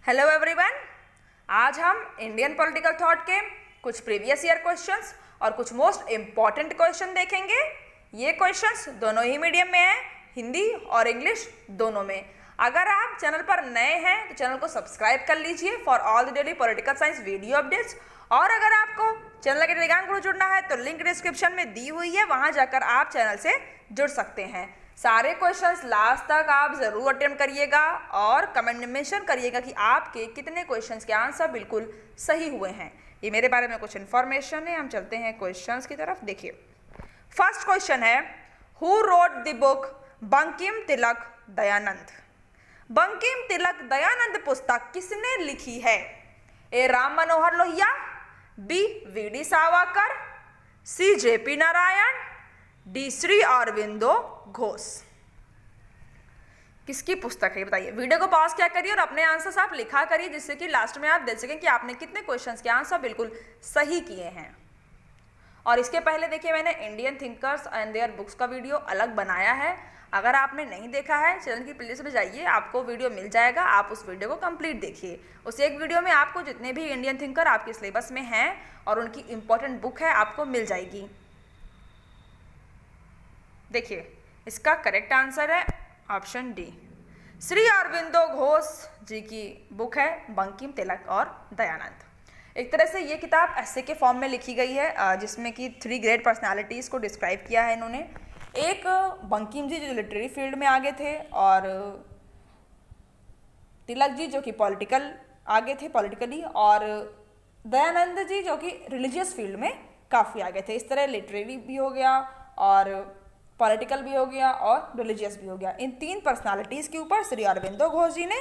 Hello everyone, आज हम Indian political thought के कुछ प्रीवियस ईयर क्वेश्चंस और कुछ मोस्ट इम्पॉर्टेंट क्वेश्चन देखेंगे। ये क्वेश्चंस दोनों ही मीडियम में हैं, हिंदी और इंग्लिश दोनों में। अगर आप चैनल पर नए हैं तो चैनल को सब्सक्राइब कर लीजिए for all the daily political science video updates. और अगर आपको चैनल के टेलीग्राम ग्रुप जुड़ना है तो लिंक डिस्क्रिप्शन में दी हुई है, वहां जाकर आप चैनल से जुड़ सकते हैं। सारे क्वेश्चंस लास्ट तक आप ज़रूर अटेम्प्ट करिएगा और कमेंट में मेंशन करिएगा कि आपके कितने क्वेश्चंस के आंसर बिल्कुल सही हुए हैं। ये मेरे बारे में कुछ इन्फॉर्मेशन है। हम चलते हैं क्वेश्चंस की तरफ। देखिए, फर्स्ट क्वेश्चन है, who wrote the book Bankim Tilak Dayanand. Bankim Tilak Dayanand पुस्तक किसने लिखी है? A Ram Manohar Lohia, B V D Savarkar, C JP Narayan, D Shri Aurobindo Ghosh. किसकी पुस्तक है बताइए। वीडियो को पॉज क्या करिए और अपने आंसर्स आप लिखा करिए, जिससे कि लास्ट में आप देख सकें कि आपने कितने क्वेश्चंस के आंसर बिल्कुल सही किए हैं। और इसके पहले देखिए, मैंने Indian thinkers and their books का वीडियो अलग बनाया है। अगर आपने नहीं देखा है, चैनल की प्लेलिस्ट में जाइए, आपको वीडियो मिल जाएगा। आप उस वीडियो को कंप्लीट देखिए। उस एक वीडियो में आपको जितने भी इंडियन थिंकर आपके सिलेबस में हैं और उनकी इंपॉर्टेंट बुक है आपको मिल जाएगी। देखिए, इसका करेक्ट आंसर है ऑप्शन डी, श्री अरविंदो घोष जी की बुक है बंकिम तिलक और दयानंद। एक तरह से ये किताब ऐसे के फॉर्म में लिखी गई है, जिसमें कि 3 ग्रेट पर्सनालिटीज़ को डिस्क्राइब किया है इन्होंने। एक बंकिम जी जो लिटरेरी फील्ड में आगे थे, और तिलक जी जो कि पॉलिटिकल आगे थे पॉलिटिकली, और दयानंद जी जो कि रिलीजियस फील्ड में काफ़ी आगे थे। इस तरह लिटरेरी भी हो गया और पॉलिटिकल भी हो गया और रिलीजियस भी हो गया। इन 3 पर्सनालिटीज़ के ऊपर श्री अरविंदो घोष जी ने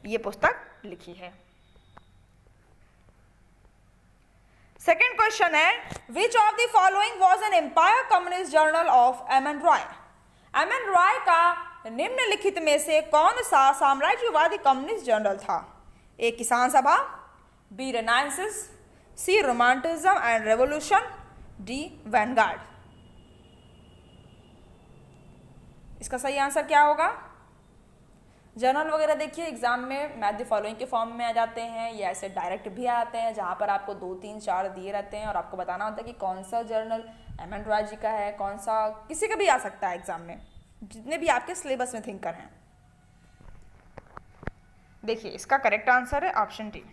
ये पुस्तक लिखी है। सेकेंड क्वेश्चन है, which of the following was an empire communist journal of M N Roy. M N Roy का निम्नलिखित में से कौन सा साम्राज्यवादी कम्युनिस्ट जर्नल था? A Kisan Sabha, B renaissance, C romanticism and revolution, D Vanguard. इसका सही आंसर क्या होगा? जर्नल वगैरह देखिए एग्जाम में मैथ द फॉलोइंग के फॉर्म में आ जाते हैं, या ऐसे डायरेक्ट भी आते हैं, जहाँ पर आपको 2, 3, 4 दिए रहते हैं और आपको बताना होता है कि कौन सा जर्नल एम एन रॉय जी का है, कौन सा किसी का भी आ सकता है एग्जाम में, जितने भी आपके सिलेबस में थिंकर हैं। देखिए, इसका करेक्ट आंसर है ऑप्शन डी,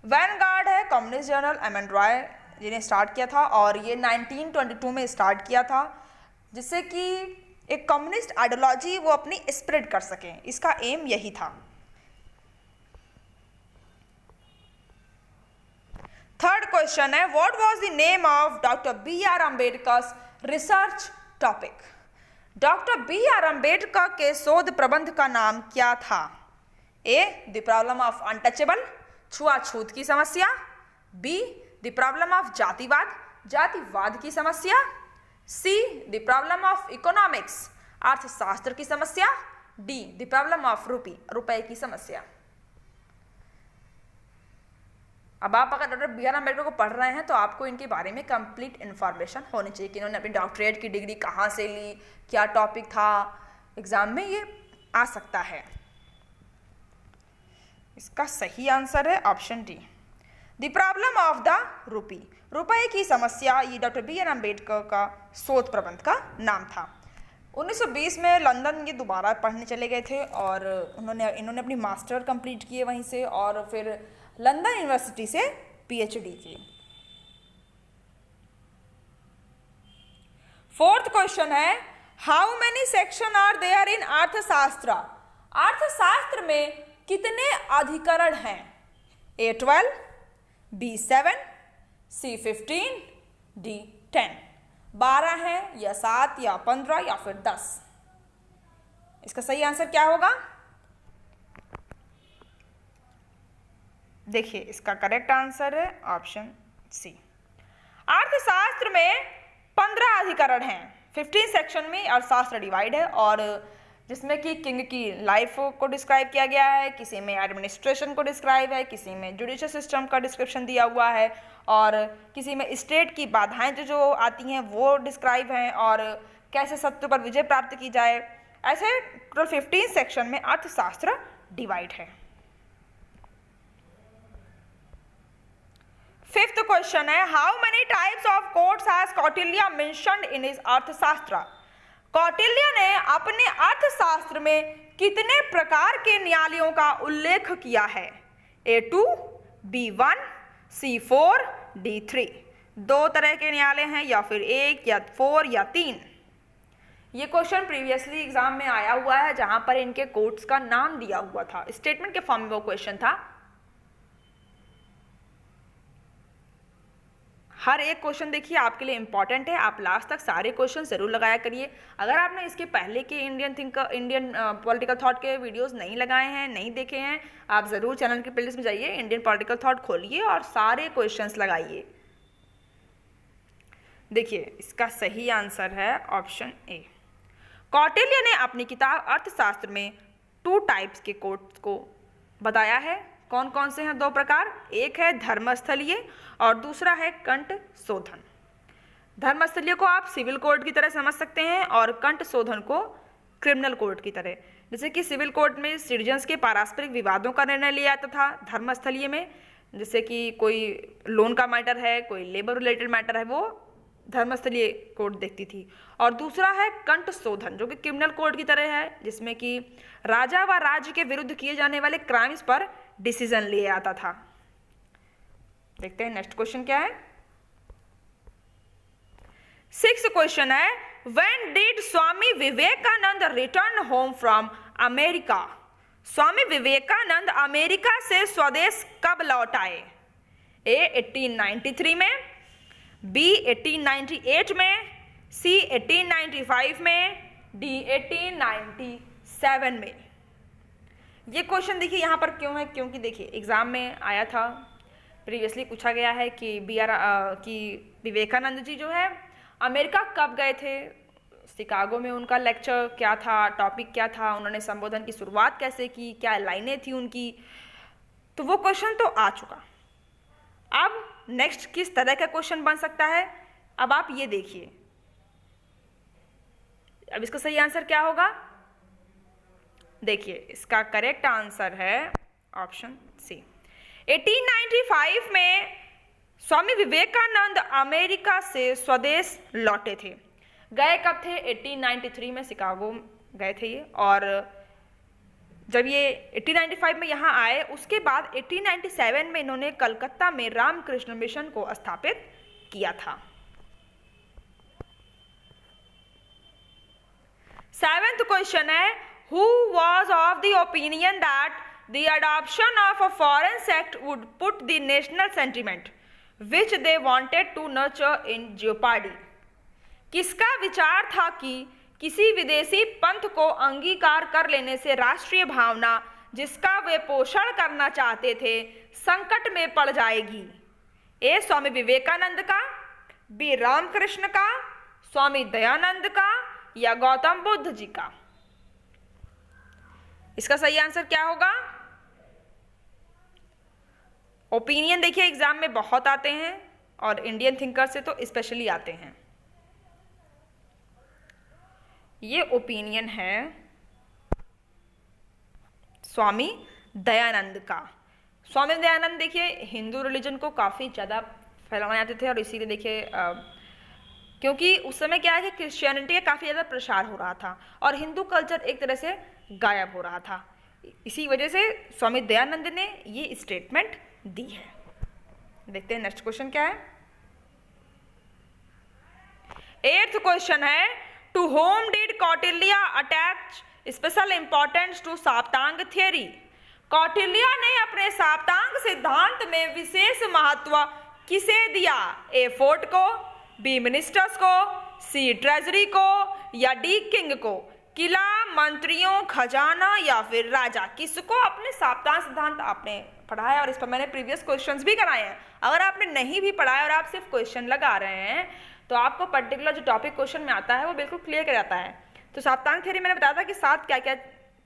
वैनगार्ड है communist journal M N Roy ji ने स्टार्ट किया था, और ये 1922 में स्टार्ट किया था, जिससे कि एक कम्युनिस्ट आइडियोलॉजी वो अपनी स्प्रेड कर सकें। इसका एम यही था। थर्ड क्वेश्चन है, what was the name of doctor B R Ambedkar's research topic. Doctor B R Ambedkar के शोध प्रबंध का नाम क्या था? A the problem of untouchable, छुआछूत की समस्या, बी द प्रॉब्लम ऑफ जातिवाद, जातिवाद की समस्या, see the problem of economics, अर्थशास्त्र की समस्या, डी द प्रॉब्लम ऑफ रुपए की समस्या। अब आप अगर डॉक्टर बी आर अम्बेडकर को पढ़ रहे हैं तो आपको इनके बारे में कंप्लीट इन्फॉर्मेशन होनी चाहिए कि इन्होंने अपनी डॉक्टरेट की डिग्री कहाँ से ली, क्या टॉपिक था, एग्जाम में ये आ सकता है। इसका सही आंसर है option D, the problem of the रुपए की समस्या। ये डॉक्टर बी आर अम्बेडकर का शोध प्रबंध का नाम था। 1920 में लंदन ये दोबारा पढ़ने चले गए थे और इन्होंने अपनी मास्टर कंप्लीट किए वहीं से, और फिर लंदन यूनिवर्सिटी से पीएचडी की। फोर्थ क्वेश्चन है, how many section are there in Arthashastra. Arthashastra में कितने अधिकरण हैं? ए 12, बी 7, सी 15, डी 10। 12 है या 7 या 15 या फिर 10? इसका सही आंसर क्या होगा? देखिए, इसका करेक्ट आंसर है ऑप्शन सी। अर्थशास्त्र में 15 अधिकरण हैं, 15 सेक्शन में अर्थशास्त्र डिवाइड है, और जिसमें कि किंग की लाइफ को डिस्क्राइब किया गया है, किसी में एडमिनिस्ट्रेशन को डिस्क्राइब है, किसी में जुडिशियल सिस्टम का डिस्क्रिप्शन दिया हुआ है, और किसी में स्टेट की बाधाएं जो आती हैं वो डिस्क्राइब हैं, और कैसे सत्य पर विजय प्राप्त की जाए। ऐसे टोटल 15 सेक्शन में अर्थशास्त्र डिवाइड है। फिफ्थ क्वेश्चन है, how many types of courts has Kautilya mentioned in his अर्थशास्त्र। कौटिल्य ने अपने अर्थशास्त्र में कितने प्रकार के न्यायालयों का उल्लेख किया है? A2, B1, C4, D3। 2 तरह के न्यायालय हैं, या फिर 1 या 4 या 3। ये क्वेश्चन प्रीवियसली एग्जाम में आया हुआ है, जहां पर इनके कोर्ट्स का नाम दिया हुआ था, स्टेटमेंट के फॉर्म में वो क्वेश्चन था। हर एक क्वेश्चन देखिए आपके लिए इंपॉर्टेंट है, आप लास्ट तक सारे क्वेश्चन जरूर लगाया करिए। अगर आपने इसके पहले के इंडियन पॉलिटिकल थॉट के वीडियोस नहीं लगाए हैं, नहीं देखे हैं, आप जरूर चैनल की प्लेलिस्ट में जाइए, इंडियन पॉलिटिकल थॉट खोलिए और सारे क्वेश्चंस लगाइए। देखिए इसका सही आंसर है ऑप्शन ए। कौटिल्य ने अपनी किताब अर्थशास्त्र में 2 टाइप्स के कोर्ट्स को बताया है। कौन कौन से हैं 2 प्रकार? एक है धर्मस्थलीय और दूसरा है कंठ शोधन। धर्मस्थलीय को आप सिविल कोर्ट की तरह समझ सकते हैं और कंठ शोधन को क्रिमिनल कोर्ट की तरह। जैसे कि सिविल कोर्ट में सिटीजन्स के पारस्परिक विवादों का निर्णय लिया जाता था, धर्मस्थलीय में जैसे कि कोई लोन का मैटर है, कोई लेबर रिलेटेड मैटर है, वो धर्मस्थलीय कोर्ट देखती थी। और दूसरा है कंठ शोधन, जो कि क्रिमिनल कोर्ट की तरह है, जिसमें कि राजा व राज्य के विरुद्ध किए जाने वाले क्राइम्स पर डिसीजन लिया जाता था। देखते हैं नेक्स्ट क्वेश्चन क्या है। 6th क्वेश्चन है, when did Swami Vivekananda return home from America. Swami Vivekananda America से स्वदेश कब लौट आए? A 1893 में, B 1898 में, C 1895 में, D 1897 में। ये क्वेश्चन देखिए यहाँ पर क्यों है, क्योंकि देखिए एग्जाम में आया था, प्रीवियसली पूछा गया है कि विवेकानंद जी जो है अमेरिका कब गए थे, शिकागो में उनका लेक्चर क्या था, टॉपिक क्या था, उन्होंने संबोधन की शुरुआत कैसे की, क्या लाइनें थी उनकी। तो वो क्वेश्चन तो आ चुका। अब नेक्स्ट किस तरह का क्वेश्चन बन सकता है, अब आप ये देखिए। अब इसका सही आंसर क्या होगा? देखिए इसका करेक्ट आंसर है ऑप्शन सी। 1895 में स्वामी विवेकानंद अमेरिका से स्वदेश लौटे थे। गए कब थे? 1893 में शिकागो गए थे ये, और जब ये 1895 में यहाँ आए उसके बाद 1897 में इन्होंने कलकत्ता में रामकृष्ण मिशन को स्थापित किया था। 7th क्वेश्चन है, who was of the opinion that the adoption of a foreign sect would put the national sentiment which they wanted to nurture in jeopardy। किसका विचार था कि किसी विदेशी पंथ को अंगीकार कर लेने से राष्ट्रीय भावना जिसका वे पोषण करना चाहते थे संकट में पड़ जाएगी? ए स्वामी विवेकानंद का, बी रामकृष्ण का, स्वामी दयानंद का, या गौतम बुद्ध जी का? इसका सही आंसर क्या होगा? ओपिनियन देखिए एग्जाम में बहुत आते हैं और इंडियन थिंकर से तो स्पेशली आते हैं। ये ओपिनियन है स्वामी दयानंद का। स्वामी दयानंद देखिए हिंदू रिलीजन को काफ़ी ज़्यादा फैलाने आते थे, और इसीलिए देखिए क्योंकि उस समय क्या है कि क्रिश्चियनिटी का काफ़ी ज़्यादा प्रसार हो रहा था और हिंदू कल्चर एक तरह से गायब हो रहा था। इसी वजह से स्वामी दयानंद ने ये स्टेटमेंट दी है। देखते हैं नेक्स्ट क्वेश्चन क्या है। 8th क्वेश्चन है, to whom did Kautilya attach special importance to Saptang theory. Kautilya ने अपने साप्तांग सिद्धांत में विशेष महत्व किसे दिया? ए फोर्ट को, बी मिनिस्टर्स को, सी ट्रेजरी को, या डी किंग को? किला, मंत्रियों, खजाना, या फिर राजा? किसको अपने साप्तांग सिद्धांत आपने पढ़ा है, और इस पर मैंने प्रीवियस क्वेश्चंस भी कराए हैं। अगर आपने नहीं भी पढ़ा है और आप सिर्फ क्वेश्चन लगा रहे हैं तो आपको पर्टिकुलर जो टॉपिक क्वेश्चन में आता है वो बिल्कुल क्लियर कर जाता है। तो साप्तांग थ्योरी मैंने बताया था कि 7 क्या क्या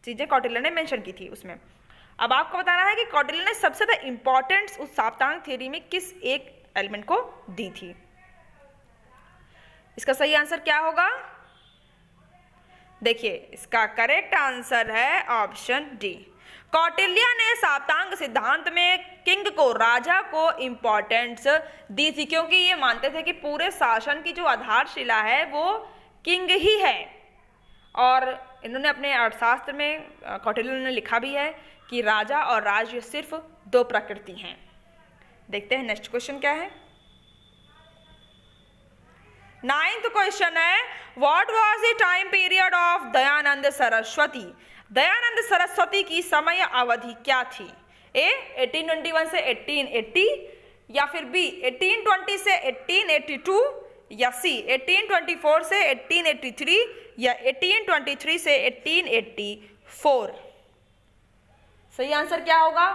चीज़ें कौटिल्य ने मेंशन की थी उसमें। अब आपको बताना है कि कौटिल्य ने सबसे ज़्यादा इंपॉर्टेंस उस साप्तांग थ्योरी में किस एक एलिमेंट को दी थी। इसका सही आंसर क्या होगा? देखिए इसका करेक्ट आंसर है ऑप्शन डी। कौटिल्य ने साप्तांग सिद्धांत में किंग को, राजा को इम्पोर्टेंस दी थी, क्योंकि ये मानते थे कि पूरे शासन की जो आधारशिला है वो किंग ही है। और इन्होंने अपने अर्थशास्त्र में, कौटिल्य ने लिखा भी है कि राजा और राज्य सिर्फ दो प्रकृति हैं। देखते हैं नेक्स्ट क्वेश्चन क्या है। 9th क्वेश्चन है, what was the time period of Dayanand Saraswati? Dayanand Saraswati की समय अवधि क्या थी? ए 1821 से 1880, या फिर बी 1820 से 1882, या सी 1824 से 1883, या 1823 से 1884। सही आंसर क्या होगा?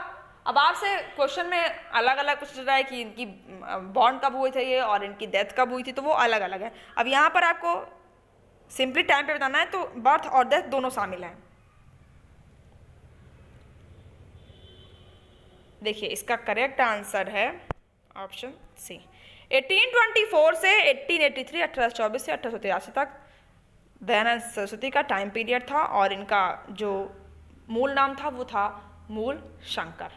अब आपसे क्वेश्चन में अलग अलग पूछ रहा है कि इनकी बॉन्ड कब हुए थे ये और इनकी डेथ कब हुई थी, तो वो अलग अलग है। अब यहाँ पर आपको सिंपली टाइम पे बताना है, तो बर्थ और डेथ दोनों शामिल हैं। देखिए इसका करेक्ट आंसर है ऑप्शन सी, 1824 से 1883, 1824 से 1883 तक दयानंद सरस्वती का टाइम पीरियड था, और इनका जो मूल नाम था वो था मूल शंकर।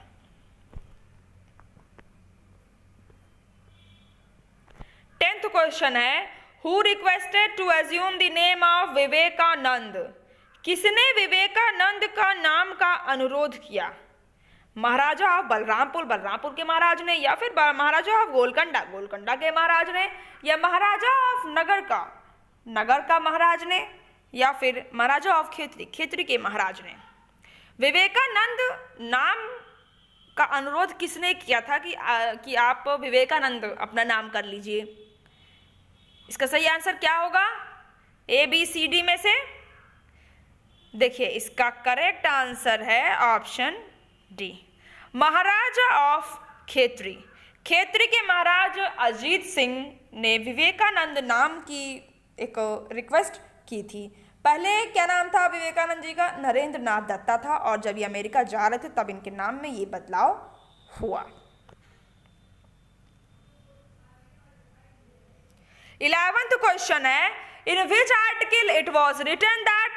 टेंथ क्वेश्चन है, who requested to assume the name of Vivekananda? किसने विवेकानंद का नाम का अनुरोध किया? महाराजा ऑफ बलरामपुर के महाराज ने, या फिर महाराजा ऑफ गोलकंडा के महाराज ने, या महाराजा ऑफ नगर का महाराज ने, या फिर महाराजा ऑफ खेतरी के महाराज ने? विवेकानंद नाम का अनुरोध किसने किया था कि आप विवेकानंद अपना नाम कर लीजिए? इसका सही आंसर क्या होगा? ए बी सी डी में से? देखिए इसका करेक्ट आंसर है option D, Maharaja of Khetri के महाराज अजीत सिंह ने विवेकानंद नाम की एक रिक्वेस्ट की थी। पहले क्या नाम था विवेकानंद जी का? नरेंद्र नाथ दत्ता था, और जब ये अमेरिका जा रहे थे तब इनके नाम में ये बदलाव हुआ। 11th क्वेश्चन है, in which article it was written that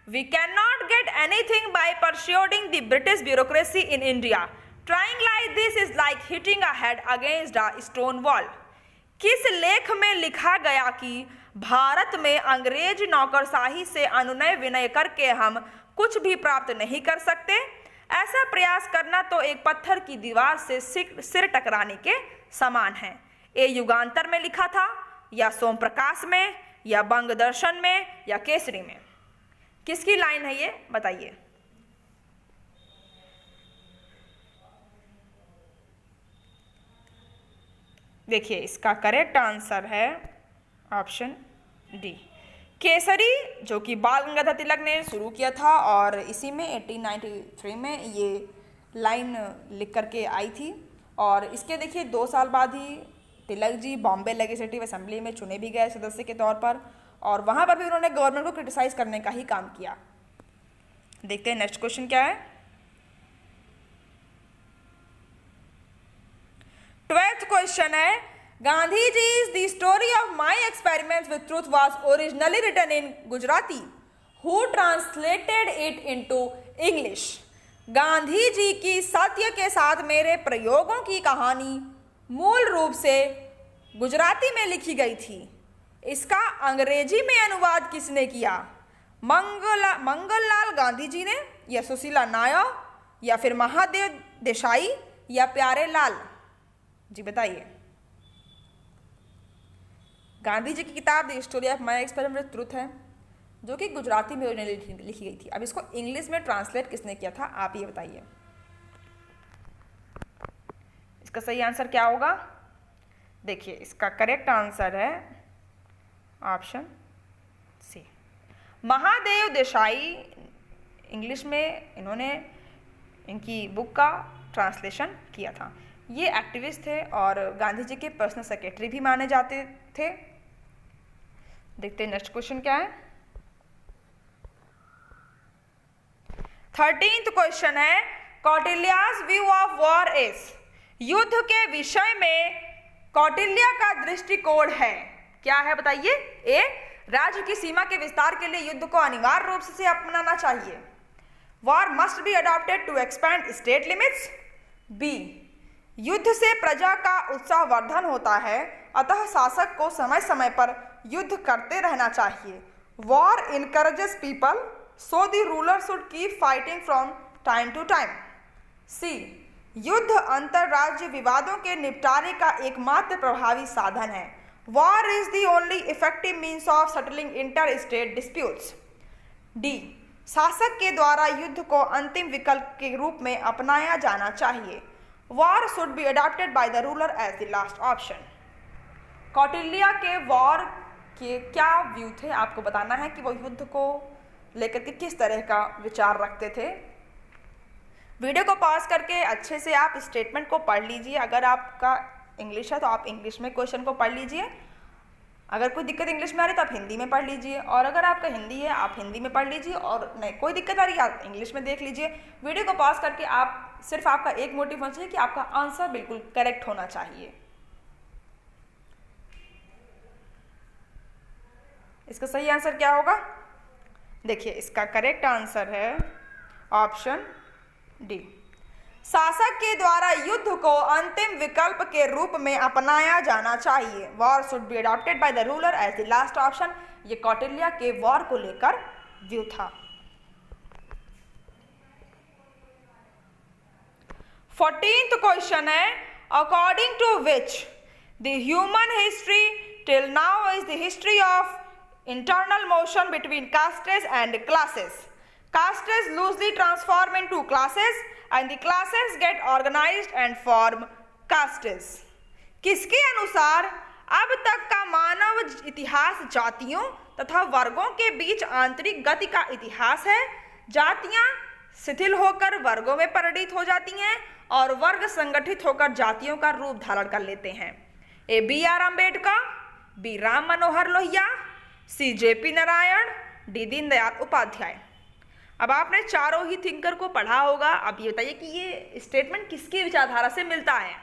we can not get anything by persuading the British bureaucracy in India? Trying like this is like hitting a head against a stone wall? किस लेख में लिखा गया कि भारत में अंग्रेज नौकरशाही से अनुनय विनय करके हम कुछ भी प्राप्त नहीं कर सकते? ऐसा प्रयास करना तो एक पत्थर की दीवार से सिर टकराने के समान है। ये युगांतर में लिखा था, या सोम प्रकाश में, या बंग दर्शन में, या केसरी में? किसकी लाइन है ये बताइए। देखिए इसका करेक्ट आंसर है ऑप्शन डी, केसरी, जो कि बाल गंगाधर तिलक ने शुरू किया था, और इसी में 1893 में ये लाइन लिख करके आई थी। और इसके देखिए 2 साल बाद ही तिलक जी बॉम्बे लेजिस्लेटिव असेंबली में चुने भी गए सदस्य के तौर पर, और वहाँ पर भी उन्होंने गवर्नमेंट को क्रिटिसाइज करने का ही काम किया। देखते हैं नेक्स्ट क्वेश्चन क्या है। 12th क्वेश्चन है, Gandhi ji the story of my experiments with truth was originally written in Gujarati, who translated it into English? Gandhi ji की सत्य के साथ मेरे प्रयोगों की कहानी मूल रूप से गुजराती में लिखी गई थी। इसका अंग्रेजी में अनुवाद किसने किया? मंगललाल गांधी जी ने, या सुशीला नायर, या फिर महादेव देसाई, या प्यारे लाल जी? बताइए। गांधी जी की किताब the story of my experiment with truth है, जो कि गुजराती में लिखी गई थी। अब इसको इंग्लिश में ट्रांसलेट किसने किया था, आप ये बताइए। इसका सही आंसर क्या होगा? देखिए इसका करेक्ट आंसर है option C, Mahadev Desai. English में इन्होंने इनकी बुक का ट्रांसलेशन किया था। ये एक्टिविस्ट थे और गांधी जी के पर्सनल सेक्रेटरी भी माने जाते थे। देखते हैं नेक्स्ट क्वेश्चन क्या है। 13th क्वेश्चन है, Kautilya's view of war is? युद्ध के विषय में कौटिल्य का दृष्टिकोण है, क्या है बताइए। ए, राज्य की सीमा के विस्तार के लिए युद्ध को अनिवार्य रूप से अपनाना चाहिए। War must be adopted to expand state limits. B, युद्ध से प्रजा का उत्साहवर्धन होता है, अतः शासक को समय समय पर युद्ध करते रहना चाहिए। War encourages people, so the ruler should keep fighting from time to time. C, युद्ध अंतर्राज्य विवादों के निपटारे का एकमात्र प्रभावी साधन है। War is the only effective means of settling inter state disputes. D, शासक के द्वारा युद्ध को अंतिम विकल्प के रूप में अपनाया जाना चाहिए। War should be adopted by the ruler as the last option. Kautilya के वॉर के क्या व्यू थे, आपको बताना है कि वो युद्ध को लेकर के किस तरह का विचार रखते थे। वीडियो को पॉज करके अच्छे से आप स्टेटमेंट को पढ़ लीजिए। अगर आपका इंग्लिश है तो आप इंग्लिश में क्वेश्चन को पढ़ लीजिए। अगर कोई दिक्कत इंग्लिश में आ रही तो आप हिंदी में पढ़ लीजिए, और अगर आपका हिंदी है आप हिंदी में पढ़ लीजिए, और नहीं कोई दिक्कत आ रही है आप इंग्लिश में देख लीजिए। वीडियो को पॉज करके आप सिर्फ आपका एक मोटिव होना चाहिए कि आपका आंसर बिल्कुल करेक्ट होना चाहिए। इसका सही आंसर क्या होगा? देखिए, इसका करेक्ट आंसर है ऑप्शन डी। शासक के द्वारा युद्ध को अंतिम विकल्प के रूप में अपनाया जाना चाहिए। War should be adopted by the ruler as the last option. ये कौटिल्य के वॉर को लेकर व्यू था। 14th क्वेश्चन है, according to which the human history till now is the history of internal motion between castes and classes. Castes loosely transform into classes and the classes get organized and form castes. किसके अनुसार अब तक का मानव इतिहास जातियों तथा वर्गों के बीच आंतरिक गति का इतिहास है। जातियां शिथिल होकर वर्गों में परिणत हो जाती हैं और वर्ग संगठित होकर जातियों का रूप धारण कर लेते हैं। A B R Ambedkar, B Ram Manohar Lohia, C JP Narayan, D Deendayal Upadhyay. अब आपने चारों ही थिंकर को पढ़ा होगा। अब ये बताइए कि ये स्टेटमेंट किसकी विचारधारा से मिलता है।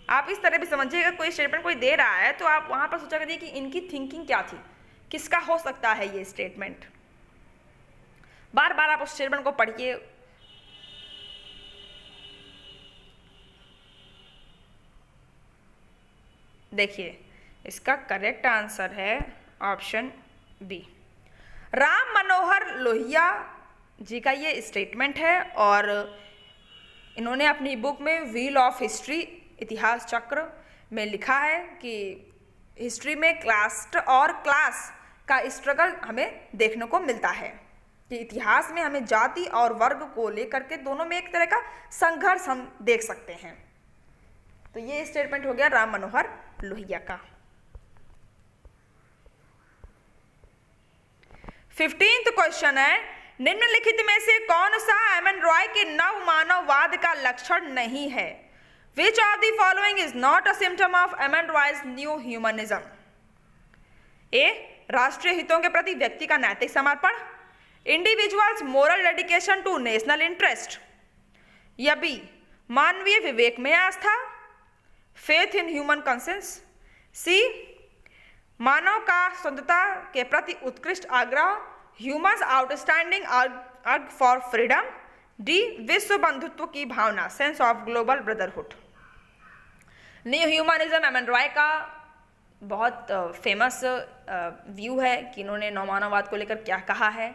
आप इस तरह भी समझिएगा, कोई स्टेटमेंट कोई दे रहा है तो आप वहां पर सोचा करिए कि इनकी थिंकिंग क्या थी, किसका हो सकता है ये स्टेटमेंट। बार बार आप उस स्टेटमेंट को पढ़िए। देखिए, इसका करेक्ट आंसर है ऑप्शन बी। राम मनोहर लोहिया जी का ये स्टेटमेंट है और इन्होंने अपनी बुक में व्हील ऑफ हिस्ट्री इतिहास चक्र में लिखा है कि हिस्ट्री में कास्ट और क्लास का स्ट्रगल हमें देखने को मिलता है, कि इतिहास में हमें जाति और वर्ग को लेकर के दोनों में एक तरह का संघर्ष हम देख सकते हैं। तो ये स्टेटमेंट हो गया राम मनोहर लोहिया का। 15th क्वेश्चन है, निम्नलिखित में से कौन सा एमएन रॉय के नव मानववाद का लक्षण नहीं है? Which of the following is not a symptom of MN Roy's new humanism? A, राष्ट्रीय हितों के प्रति व्यक्ति का नैतिक समर्पण, individuals moral dedication to national interest, या बी, मानवीय विवेक में आस्था, faith in human conscience, C, मानव का स्वतंत्रता के प्रति उत्कृष्ट आग्रह, humans outstanding urge for freedom, D, विश्व बंधुत्व की भावना, sense of global brotherhood. New humanism MN Roy का बहुत फेमस व्यू है कि इन्होंने नवमानववाद को लेकर क्या कहा है।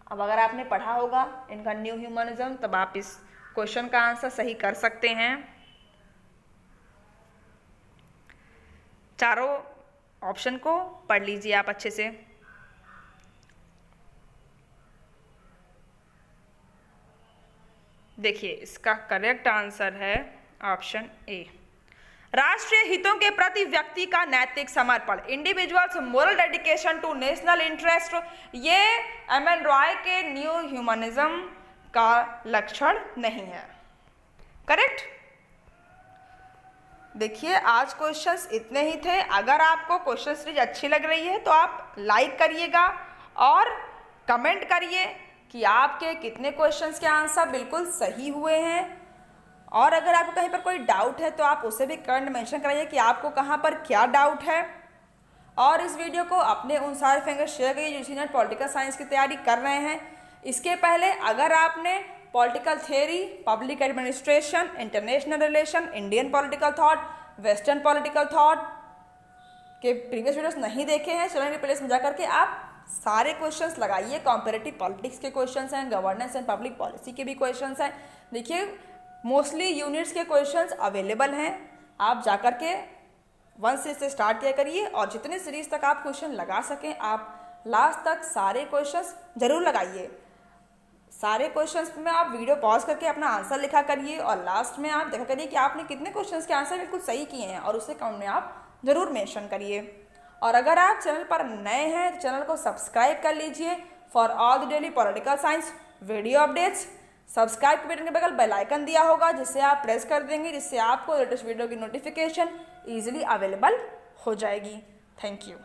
अब अगर आपने पढ़ा होगा इनका न्यू ह्यूमनिज्म, तब आप इस क्वेश्चन का आंसर सही कर सकते हैं। चारों ऑप्शन को पढ़ लीजिए आप अच्छे से। देखिए, इसका करेक्ट आंसर है ऑप्शन ए, राष्ट्रीय हितों के प्रति व्यक्ति का नैतिक समर्पण, individuals moral dedication to national interest. ये एमएन रॉय के न्यू ह्यूमनिज्म का लक्षण नहीं है। करेक्ट। देखिए, आज क्वेश्चंस इतने ही थे। अगर आपको क्वेश्चन सीरीज अच्छी लग रही है तो आप लाइक करिएगा और कमेंट करिए कि आपके कितने क्वेश्चंस के आंसर बिल्कुल सही हुए हैं, और अगर आपको कहीं पर कोई डाउट है तो आप उसे भी कमेंट मेंशन कराइए कि आपको कहाँ पर क्या डाउट है। और इस वीडियो को अपने उन सारे फ्रेंड्स को शेयर करिए जो सीनियर पॉलिटिकल साइंस की तैयारी कर रहे हैं। इसके पहले अगर आपने political theory, public administration, international relation, Indian political thought, western political thought के प्रीवियस वीडियोस नहीं देखे हैं, चैनल के प्लेलिस्ट में जाकर के आप सारे क्वेश्चंस लगाइए। कॉम्पेरेटिव पॉलिटिक्स के क्वेश्चंस हैं, गवर्नेंस एंड पब्लिक पॉलिसी के भी क्वेश्चंस हैं। देखिए मोस्टली यूनिट्स के क्वेश्चंस अवेलेबल हैं, आप जाकर के 1 से स्टार्ट किया करिए और जितने सीरीज तक आप क्वेश्चन लगा सकें आप लास्ट तक सारे क्वेश्चंस जरूर लगाइए। सारे क्वेश्चंस में आप वीडियो पॉज करके अपना आंसर लिखा करिए और लास्ट में आप देखा करिए कि आपने कितने क्वेश्चंस के आंसर बिल्कुल सही किए हैं और उसे कमेंट में आप जरूर मेंशन करिए। और अगर आप चैनल पर नए हैं तो चैनल को सब्सक्राइब कर लीजिए for all the daily political science video updates. Subscribe के बटन के बगल बेल आइकन दिया होगा जिससे आप प्रेस कर देंगे, जिससे आपको लेटेस्ट वीडियो की नोटिफिकेशन ईजिली अवेलेबल हो जाएगी। Thank you.